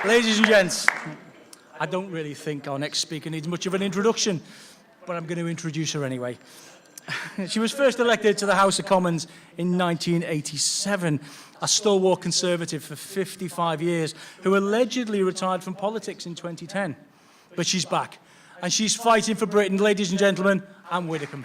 Ladies and gents, I don't really think our next speaker needs much of an introduction, but I'm going to introduce her anyway. She was first elected to the House of Commons in 1987, a stalwart Conservative for 55 years, who allegedly retired from politics in 2010. But she's back, and she's fighting for Britain. Ladies and gentlemen, Anne Widdecombe.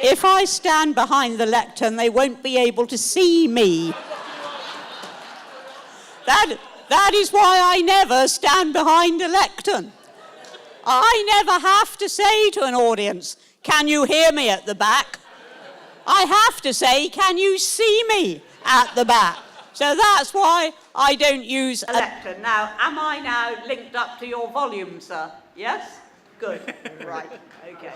If I stand behind the lectern, they won't be able to see me. That is why I never stand behind a lectern. I never have to say to an audience, "Can you hear me at the back?" I have to say, "Can you see me at the back?" So that's why I don't use a lectern. Now, am I now linked up to your volume, sir? Yes? Good. Right. Okay.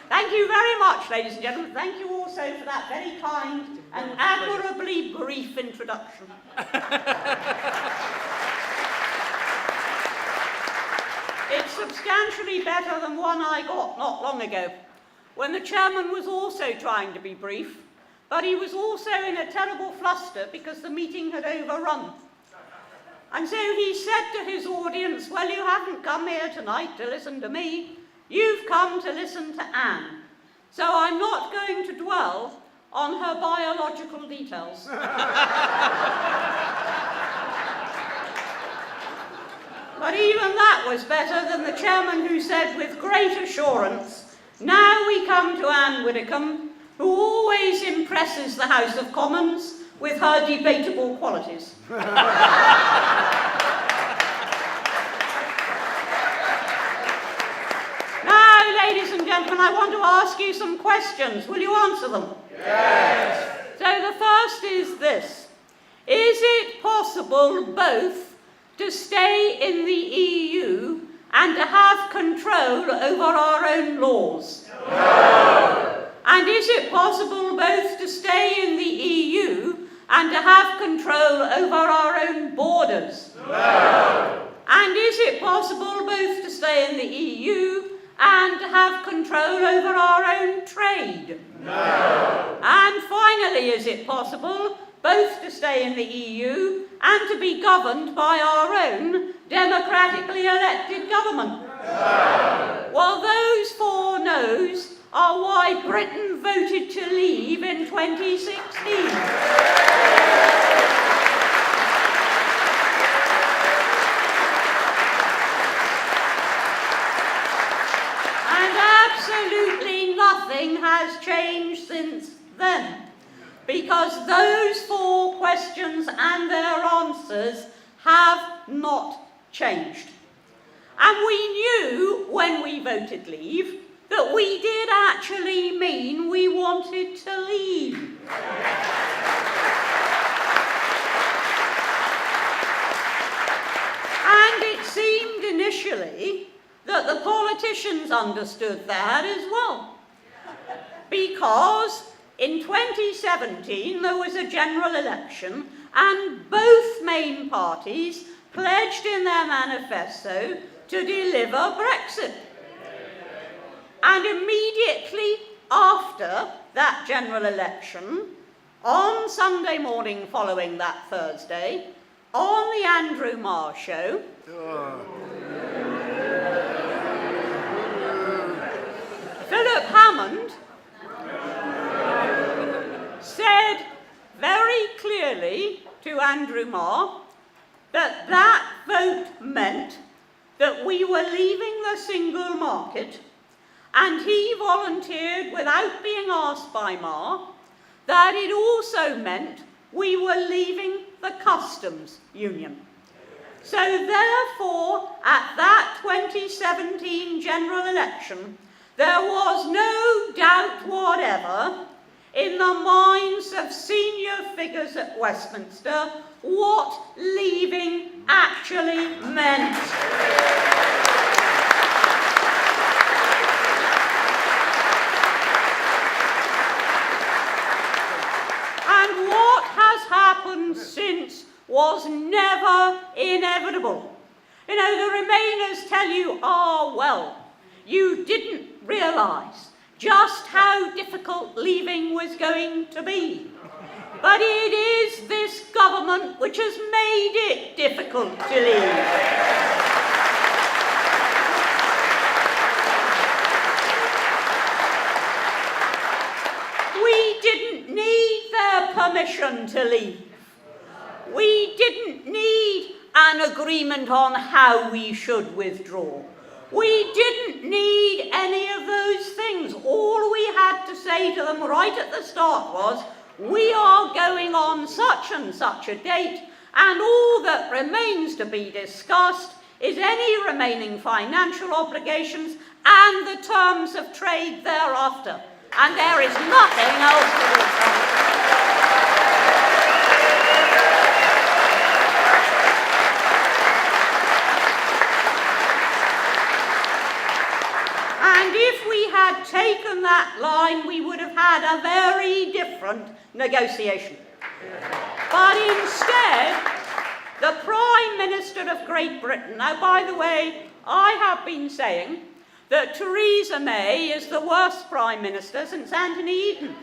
Thank you very much, ladies and gentlemen. Thank you also for that very kind and admirably brief introduction. It's substantially better than one I got not long ago, when the chairman was also trying to be brief, but he was also in a terrible fluster because the meeting had overrun. And so he said to his audience, "Well, you haven't come here tonight to listen to me. You've come to listen to Anne. So I'm not going to dwell on her biological details." But even that was better than the chairman, who said with great assurance, "Now we come to Anne Widdecombe, who always impresses the House of Commons with her debatable qualities." Ladies and gentlemen, I want to ask you some questions. Will you answer them? Yes. So the first is this. Is it possible both to stay in the EU and to have control over our own laws? No. And is it possible both to stay in the EU and to have control over our own borders? No. And is it possible both to stay in the EU and to have control over our own trade? No. And finally, is it possible both to stay in the EU and to be governed by our own democratically elected government? No. Well, those four no's are why Britain voted to leave in 2016. Absolutely nothing has changed since then, because those four questions and their answers have not changed. And we knew when we voted leave that we did actually mean we wanted to leave. And it seemed initially that the politicians understood that as well. Because in 2017 there was a general election and both main parties pledged in their manifesto to deliver Brexit. And immediately after that general election, on Sunday morning following that Thursday, on the Andrew Marr show, Philip Hammond said very clearly to Andrew Marr that that vote meant that we were leaving the single market, and he volunteered without being asked by Marr that it also meant we were leaving the customs union. So therefore, at that 2017 general election, there was no doubt whatever in the minds of senior figures at Westminster what leaving actually meant. And what has happened since was never inevitable. You know, the Remainers tell you, "Ah, well, you didn't realise just how difficult leaving was going to be. But it is this government which has made it difficult to leave." We didn't need their permission to leave. We didn't need an agreement on how we should withdraw. We didn't need any of those things. All we had to say to them right at the start was, "We are going on such and such a date, and all that remains to be discussed is any remaining financial obligations and the terms of trade thereafter." And there is nothing else to discuss. And if we had taken that line, we would have had a very different negotiation. But instead, the Prime Minister of Great Britain, now by the way, I have been saying that Theresa May is the worst Prime Minister since Anthony Eden.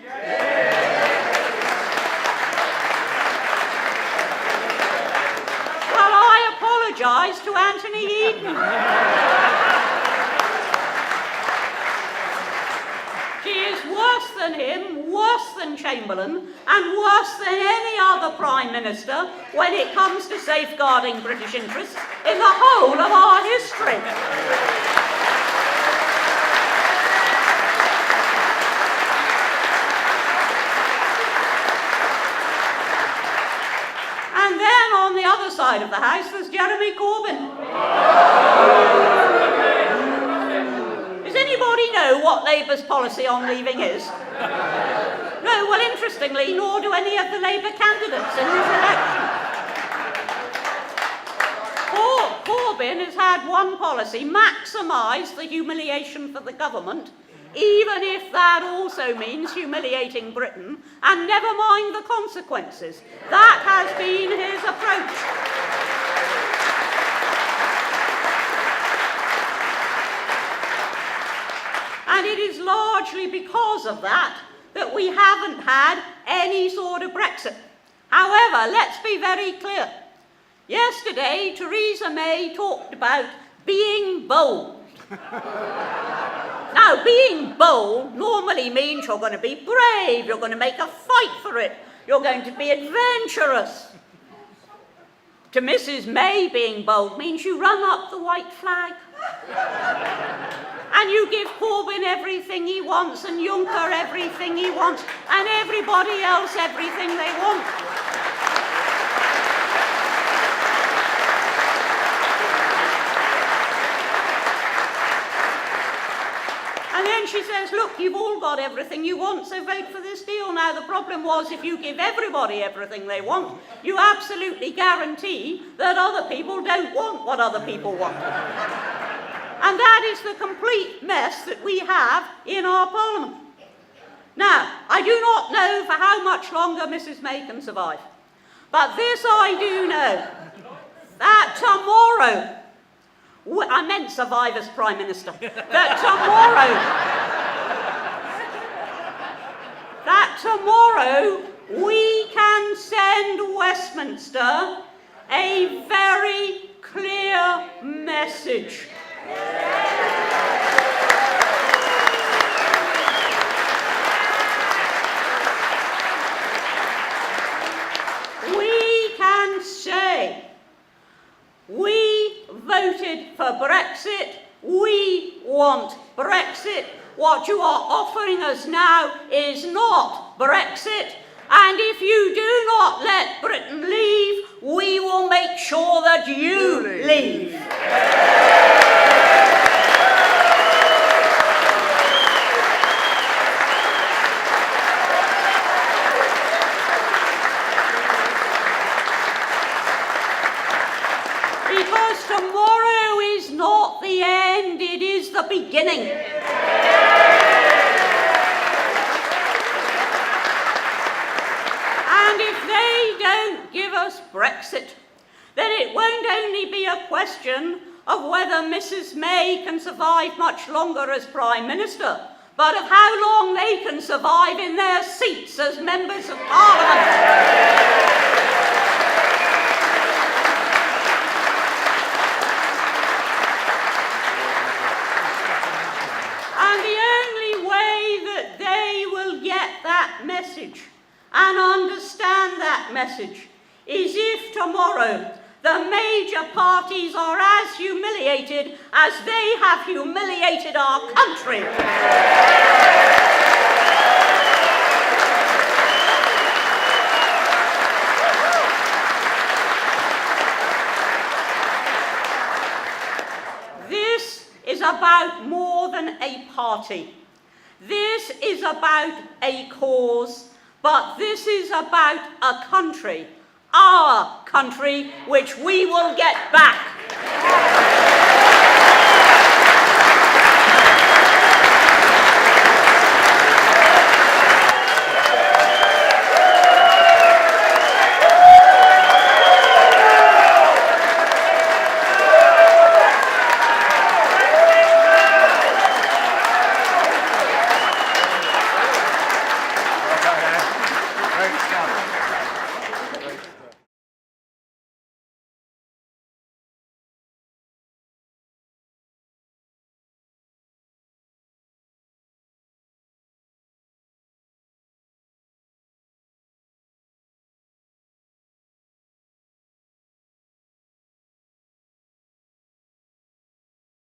Well, I apologise to Anthony Eden. She is worse than him, worse than Chamberlain, and worse than any other Prime Minister when it comes to safeguarding British interests in the whole of our history. And then on the other side of the house, there's Jeremy Corbyn. Does anybody know what Labour's policy on leaving is? No, well, interestingly, nor do any of the Labour candidates in this election. Corbyn has had one policy: maximise the humiliation for the government, even if that also means humiliating Britain, and never mind the consequences. That has been his approach. And it is largely because of that that we haven't had any sort of Brexit. However, let's be very clear. Yesterday, Theresa May talked about being bold. Now, being bold normally means you're going to be brave, you're going to make a fight for it, you're going to be adventurous. To Mrs. May, being bold means you run up the white flag. And you give Corbyn everything he wants, and Juncker everything he wants, and everybody else everything they want. And then she says, "Look, you've all got everything you want, so vote for this deal." Now, the problem was, if you give everybody everything they want, you absolutely guarantee that other people don't want what other people want. And that is the complete mess that we have in our Parliament. Now, I do not know for how much longer Mrs. May can survive. But this I do know, that tomorrow, I meant survive as Prime Minister, that tomorrow we can send Westminster a very clear message. We can say, we voted for Brexit, we want Brexit. What you are offering us now is not Brexit, and if you do not let Britain leave, we will make sure that you leave. Because tomorrow is not the end, it is the beginning. And if they don't give us Brexit, then it won't only be a question of whether Mrs. May can survive much longer as Prime Minister, but of how long they can survive in their seats as members of Parliament. And the only way that they will get that message and understand that message is if tomorrow the major parties are as humiliated as they have humiliated our country. This is about more than a party. This is about a cause, but this is about a country. Our country, which we will get back.